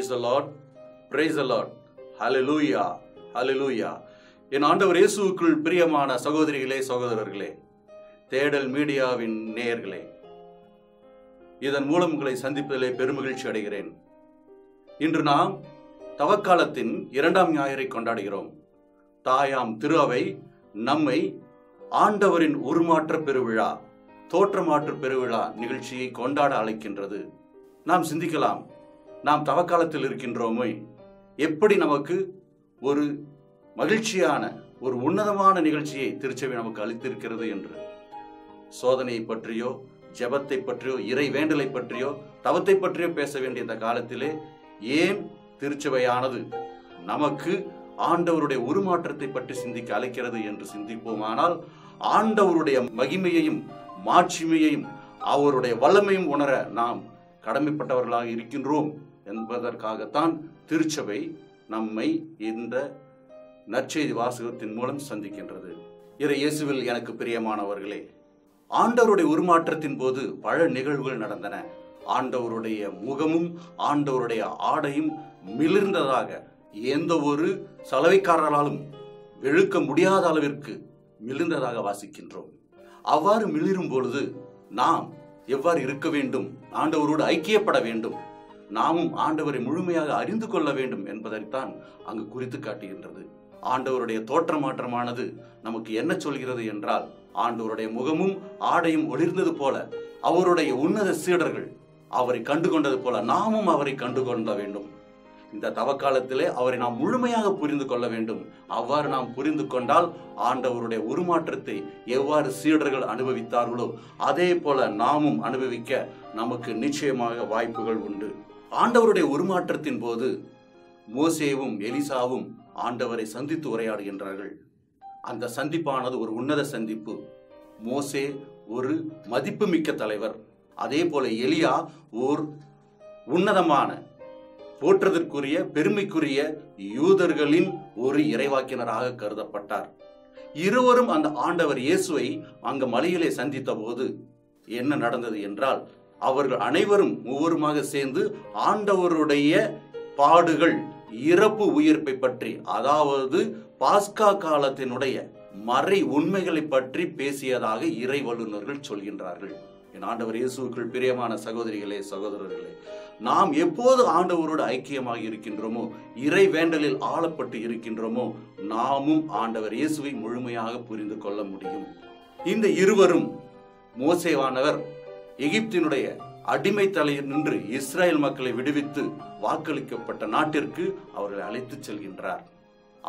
Praise the Lord. Praise the Lord. Hallelujah. Hallelujah. என் ஆண்டவர் இயேசுவுக்குள் பிரியமான சகோதரிகளே, சகோதரர்களே, தேடல் மீடியாவின் நேயர்களே, இதன் மூலம் உங்களை சந்திப்பதிலே பெருமகிழ்ச்சி அடைகிறேன். இன்று நாம் தவக்காலத்தின் 2ஆம் ஞாயிறை கொண்டாடுகிறோம். தாயாம் திரு அவை நம்மை ஆண்டவரின் உருமாற்ற பெருவிழா, தோற்றமாற்று பெருவிழா நிகழ்ச்சியை கொண்டாட அழைக்கின்றது. நாம் சிந்திக்கலாம், நாம் தவக்காலத்தில் இருக்கின்றோமே, எப்படி நமக்கு ஒரு மகிழ்ச்சியான ஒரு உன்னதமான நிகழ்ச்சியை திருச்சபை நமக்கு அளித்திருக்கிறது என்று. சோதனையை பற்றியோ, ஜெபத்தை பற்றியோ, இறை வேண்டலை பற்றியோ, தவத்தை பற்றியோ பேச வேண்டிய இந்த காலத்திலே ஏன் திருச்சபையானது நமக்கு ஆண்டவருடைய உருமாற்றத்தை பற்றி சிந்திக்க அழைக்கிறது என்று சிந்திப்போமானால், ஆண்டவருடைய மகிமையையும் மாட்சிமையையும் அவருடைய வல்லமையும் உணர நாம் கடமைப்பட்டவர்களாக இருக்கின்றோம் என்பதற்காகத்தான் திருச்சபை நம்மை இந்த நற்செய்தி வாசகத்தின் மூலம் சந்திக்கின்றது. இறை இயேசுவில் எனக்கு பிரியமானவர்களே, ஆண்டவருடைய உருமாற்றத்தின் போது பல நிகழ்வுகள் நடந்தன. ஆண்டவருடைய முகமும் ஆண்டவருடைய ஆடையும் மிளிர்ந்ததாக, எந்த ஒரு சலவைக்காரராலும் வெளுக்க முடியாத அளவிற்கு மிளிர்ந்ததாக வாசிக்கின்றோம். அவ்வாறு மிளிரும் பொழுது நாம் எவ்வாறு இருக்க வேண்டும், ஆண்டவரோடு ஐக்கியப்பட வேண்டும், நாமும் ஆண்டவரை முழுமையாக அறிந்து கொள்ள வேண்டும் என்பதைத்தான் அங்கு குறித்து காட்டுகின்றது. ஆண்டவருடைய தோற்றமாற்றமானது நமக்கு என்ன சொல்கிறது என்றால், ஆண்டவருடைய முகமும் ஆடையும் ஒளிர்ந்தது போல அவருடைய உன்னத சீடர்கள் அவரை கண்டுகொண்டது போல நாமும் அவரை கண்டுகொள்ள வேண்டும். இந்த தவக்காலத்திலே அவரை நாம் முழுமையாக புரிந்து கொள்ள வேண்டும். அவ்வாறு நாம் புரிந்து கொண்டால் ஆண்டவருடைய உருமாற்றத்தை எவ்வாறு சீடர்கள் அனுபவித்தார்களோ அதே போல நாமும் அனுபவிக்க நமக்கு நிச்சயமாக வாய்ப்புகள் உண்டு. ஆண்டவருடைய உருமாற்றத்தின் போது மோசேவும் எலிசாவும் ஆண்டவரை சந்தித்து உரையாடுகின்றார்கள். அந்த சந்திப்பானது ஒரு உன்னத சந்திப்பு. மோசே ஒரு மதிப்புமிக்க தலைவர், அதே போல எலியா ஓர் உன்னதமான போற்றதற்குரிய பெருமைக்குரிய யூதர்களின் ஒரு இறைவாக்கினராக கருதப்பட்டார். இருவரும் அந்த ஆண்டவர் இயேசுவை அங்கு மலையிலே சந்தித்த போது என்ன நடந்தது என்றால், அவர்கள் அனைவரும் மூவருமாக சேர்ந்து ஆண்டவருடைய பாடுகள், இறப்பு, உயிர்ப்பை பற்றி, அதாவது பாஸ்கா காலத்தினுடைய மறை உண்மைகளை பற்றி பேசியதாக இறை வல்லுநர்கள் சொல்கின்றார்கள். என் ஆண்டவர் இயேசுவுக்குள் பிரியமான சகோதரிகளே, சகோதரர்களே, நாம் எப்போது ஆண்டவரோடு ஐக்கியமாக இருக்கின்றோமோ, இறை வேண்டலில் ஆளப்பட்டு இருக்கின்றோமோ, நாமும் ஆண்டவர் இயேசுவை முழுமையாக புரிந்து கொள்ள முடியும். இந்த இருவரும், மோசேவானவர் எகிப்தினுடைய அடிமை தலையில் நின்று இஸ்ரேல் மக்களை விடுவித்து வாக்களிக்கப்பட்ட நாட்டிற்கு அவர்களை அழைத்து செல்கின்றார்.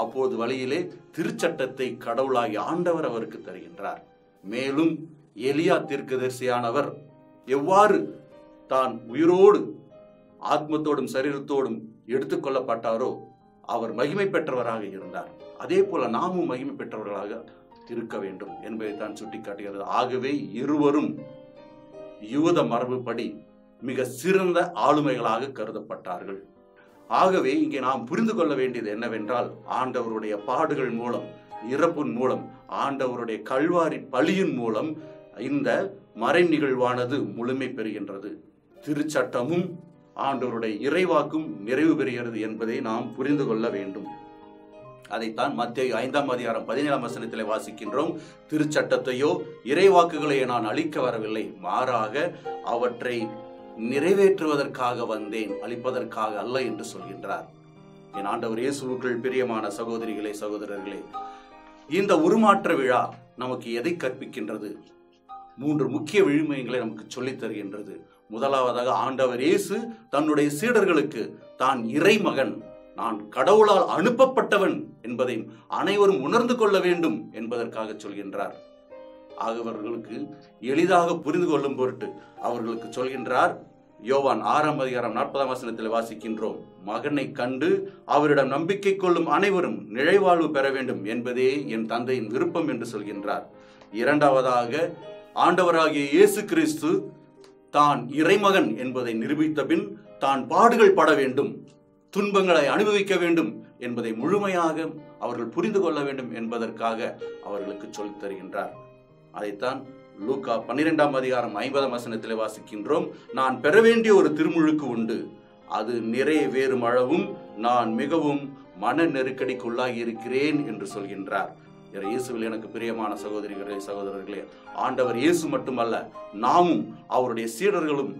அப்போது வழியிலே திருச்சட்டத்தை கடவுளாகி ஆண்டவர் அவருக்கு தருகின்றார். மேலும் எலியா தீர்க்கதரிசியானவர் எவ்வாறு தான் உயிரோடு ஆத்மத்தோடும் சரீரத்தோடும் எடுத்துக்கொள்ளப்பட்டாரோ அவர் மகிமை பெற்றவராக இருந்தார். அதே போல நாமும் மகிமை பெற்றவர்களாக இருக்க வேண்டும் என்பதை தான் சுட்டிக்காட்டுகிறது. ஆகவே இருவரும் யூத மரபுப்படி மிக சிறந்த ஆளுமைகளாக கருதப்பட்டார்கள். ஆகவே இங்கே நாம் புரிந்து கொள்ள வேண்டியது என்னவென்றால், ஆண்டவருடைய பாடுகள் மூலம், இறப்பின் மூலம், ஆண்டவருடைய கல்வாரி பலியின் மூலம் இந்த மறை நிகழ்வானது முழுமை பெறுகின்றது. திருச்சட்டமும் ஆண்டவருடைய இறைவாக்கும் நிறைவு பெறுகிறது என்பதை நாம் புரிந்து கொள்ள வேண்டும். அதைத்தான் மத்தேயு 5ஆம் அதிகாரம் 17ஆம் வசனத்திலே வாசிக்கின்றோம். திருச்சட்டத்தையோ இறைவாக்குகளையோ நான் அழிக்க வரவில்லை, மாறாக அவற்றை நிறைவேற்றுவதற்காக வந்தேன், அழிப்பதற்காக அல்ல என்று சொல்கின்றார். என் ஆண்டவர் இயேசுவுக்குள் பிரியமான சகோதரிகளே, சகோதரர்களே, இந்த உருமாற்ற விழா நமக்கு எதை கற்பிக்கின்றது? 3 முக்கிய விழுமியங்களை நமக்கு சொல்லித் தருகின்றது. முதலாவதாக, ஆண்டவர் இயேசு தன்னுடைய சீடர்களுக்கு தான் இறைமகன், நான் கடவுளால் அனுப்பப்பட்டவன் என்பதை அனைவரும் உணர்ந்து கொள்ள வேண்டும் என்பதற்காக சொல்கின்றார். அவர்களுக்கு எளிதாக புரிந்து கொள்ளும் பொருட்டு அவர்களுக்கு சொல்கின்றார். யோவான் 6ஆம் அதிகாரம் 40ஆம் வசனத்தில் வாசிக்கின்றோம், மகனை கண்டு அவரிடம் நம்பிக்கை கொள்ளும் அனைவரும் நிலைவாழ்வு பெற வேண்டும் என்பதே என் தந்தையின் விருப்பம் என்று சொல்கின்றார். இரண்டாவதாக, ஆண்டவராகிய இயேசு கிறிஸ்து தான் இறைமகன் என்பதை நிரூபித்த பின் தான் பாடுகள் பட வேண்டும், துன்பங்களை அனுபவிக்க வேண்டும் என்பதை முழுமையாக அவர்கள் புரிந்து கொள்ள வேண்டும் என்பதற்காக அவர்களுக்கு சொல்லித் தருகின்றார். அதைத்தான் லூக்கா 12ஆம் அதிகாரம் 50ஆம் வசனத்திலே வாசிக்கின்றோம். நான் பெற வேண்டிய ஒரு திருமுழுக்கு உண்டு, அது நிறைவேறும் அளவும் நான் மிகவும் மன நெருக்கடிக்குள்ளாகி இருக்கிறேன் என்று சொல்கின்றார். இயேசுவில் எனக்கு பிரியமான சகோதரிகளே, சகோதரர்களே, ஆண்டவர் இயேசு மட்டுமல்ல, நாமும் அவருடைய சீடர்களும்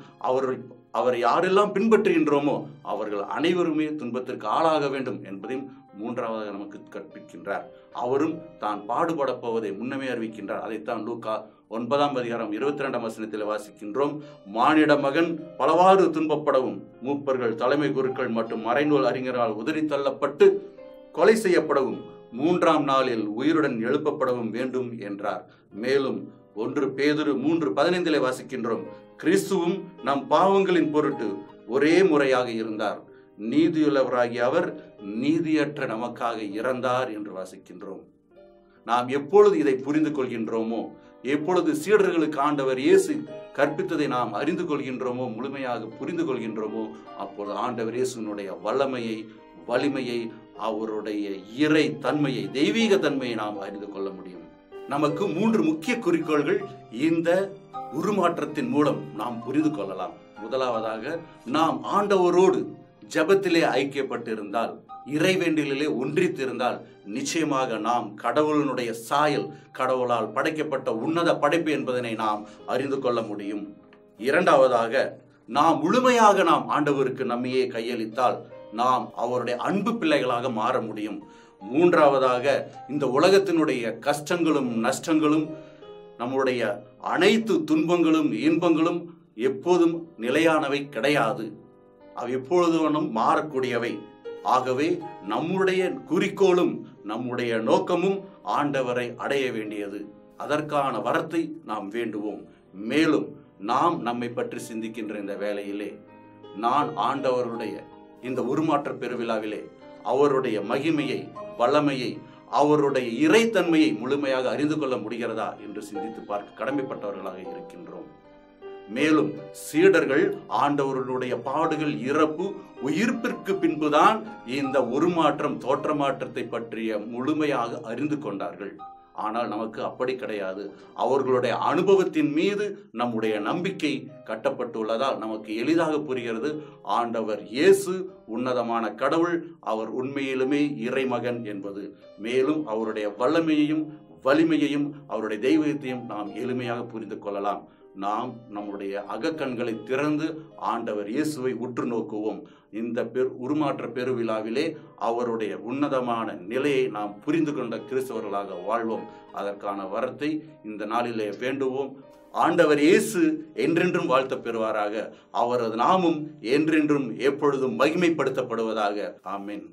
அவரை யாரெல்லாம் பின்பற்றுகின்றோமோ அவர்கள் அனைவருமே துன்பத்திற்கு ஆளாக வேண்டும் என்பதையும் மூன்றாவதாக நமக்கு கற்பிக்கின்றார். அவரும் தான் பாடுபட போவதை முன்னமே அறிவிக்கின்றார். அதைத்தான் லூக்கா 9:22 வாசிக்கின்றோம். மானிட மகன் பலவாறு துன்பப்படவும் மூப்பர்கள், தலைமை குருக்கள் மற்றும் மறைநூல் அறிஞரால் உதறி தள்ளப்பட்டு கொலை செய்யப்படவும் 3ஆம் நாளில் உயிருடன் எழுப்பப்படவும் வேண்டும் என்றார். மேலும் 1 பேதுரு 3:15 வாசிக்கின்றோம். கிறிஸ்துவும் நம் பாவங்களின் பொருட்டு ஒரே முறையாக இருந்தார், நீதியுள்ளவராகிய அவர் நீதியற்ற நமக்காக இறந்தார் என்று வாசிக்கின்றோம். நாம் எப்பொழுது இதை புரிந்து கொள்கின்றோமோ, எப்பொழுது சீடர்களுக்கு ஆண்டவர் இயேசு கற்பித்ததை நாம் அறிந்து கொள்கின்றோமோ, முழுமையாக புரிந்து கொள்கின்றோமோ, அப்பொழுது ஆண்டவர் இயேசுனுடைய வல்லமையை, வலிமையை, அவருடைய இறை தன்மையை, தெய்வீக தன்மையை நாம் அறிந்து கொள்ள முடியும். நமக்கு 3 முக்கிய குறிக்கோள்கள் இந்த உருமாற்றத்தின் மூலம் நாம் புரிந்து கொள்ளலாம். முதலாவதாக, நாம் ஆண்டவரோடு ஜெபத்திலே ஐக்கியப்பட்டிருந்தால், இறைவேண்டலிலே ஒன்றித்திருந்தால், நிச்சயமாக நாம் கடவுளினுடைய சாயல், கடவுளால் படைக்கப்பட்ட உன்னத படைப்பு என்பதனை நாம் அறிந்து கொள்ள முடியும். இரண்டாவதாக, நாம் முழுமையாக நாம் ஆண்டவருக்கு நம்மையே கையளித்தால் நாம் அவருடைய அன்பு பிள்ளைகளாக மாற முடியும். மூன்றாவதாக, இந்த உலகத்தினுடைய கஷ்டங்களும் நஷ்டங்களும், நம்முடைய அனைத்து துன்பங்களும் இன்பங்களும் எப்போதும் நிலையானவை கிடையாது. அவை எப்பொழுதும் மாறக்கூடியவை. ஆகவே நம்முடைய குறிக்கோளும் நம்முடைய நோக்கமும் ஆண்டவரை அடைய வேண்டியது. அதற்கான வரத்தை நாம் வேண்டுவோம். மேலும் நாம் நம்மை பற்றி சிந்திக்கின்ற இந்த வேளையிலே, நான் ஆண்டவருடைய இந்த உருமாற்ற பெருவிழாவிலே அவருடைய மகிமையை, வல்லமையை, அவருடைய இறைத்தன்மையை முழுமையாக அறிந்து கொள்ள முடிகிறதா என்று சிந்தித்து பார்க்க கடமைப்பட்டவர்களாக இருக்கின்றோம். மேலும் சீடர்கள் ஆண்டவருடைய பாடுகள், இறப்பு, உயிர்ப்பிற்கு பின்புதான் இந்த உருமாற்றம், தோற்றமாற்றத்தை பற்றிய முழுமையாக அறிந்து கொண்டார்கள். ஆனால் நமக்கு அப்படி கிடையாது. அவர்களுடைய அனுபவத்தின் மீது நம்முடைய நம்பிக்கை கட்டப்பட்டுள்ளதால் நமக்கு எளிதாக புரிகிறது, ஆண்டவர் இயேசு உன்னதமான கடவுள், அவர் உண்மையிலுமே இறைமகன் என்பது. மேலும் அவருடைய வல்லமையையும் வலிமையையும் அவருடைய தெய்வத்தையும் நாம் எளிமையாக புரிந்து கொள்ளலாம். நாம் நம்முடைய அகக்கண்களை திறந்து ஆண்டவர் இயேசுவை உற்று நோக்குவோம். இந்த உருமாற்ற பெருவிழாவிலே அவருடைய உன்னதமான நிலையை நாம் புரிந்து கொண்ட கிறிஸ்தவர்களாக வாழ்வோம். அதற்கான வரத்தை இந்த நாளிலே வேண்டுவோம். ஆண்டவர் இயேசு என்றென்றும் வாழ்த்த பெறுவாராக. அவரது நாமும் என்றென்றும் எப்பொழுதும் மகிமைப்படுத்தப்படுவதாக. ஆமென்.